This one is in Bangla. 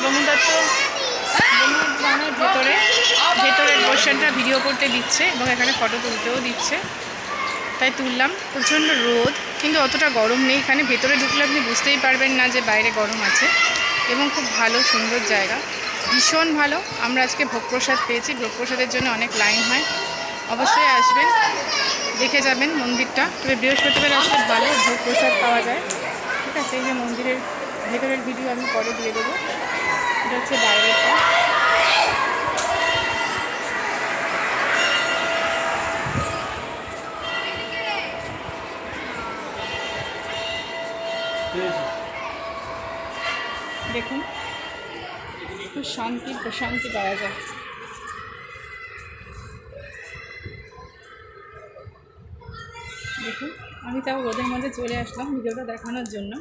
ব্রহ্মদত্ত ব্রহ্মভবনের ভেতরের পোর্শনটা ভিডিও করতে দিচ্ছে এবং এখানে ফটো তুলতেও দিচ্ছে, তাই তুললাম। প্রচণ্ড রোদ, কিন্তু অতটা গরম নেই। এখানে ভেতরে ঢুকলে আপনি বুঝতেই পারবেন না যে বাইরে গরম আছে, এবং খুব ভালো সুন্দর জায়গা, ভীষণ ভালো। আমরা আজকে ভোগ প্রসাদ পেয়েছি, ভোগ প্রসাদের জন্য অনেক লাইন হয়, অবশ্যই আসবেন, দেখে যাবেন মন্দিরটা। তবে বৃহস্পতিবার আসলে ভালো ভোগ প্রসাদ পাওয়া যায়। ঠিক আছে, এই যে মন্দিরের ভেতরের ভিডিও আমি পরে দিয়ে দেবো। এটা হচ্ছে বাইরেরটা। দেখুন, খুব শান্তি প্রশান্তি পাওয়া যায়। দেখুন, আমি তাও রোদের মধ্যে চলে আসলাম ভিডিওটা দেখানোর জন্য।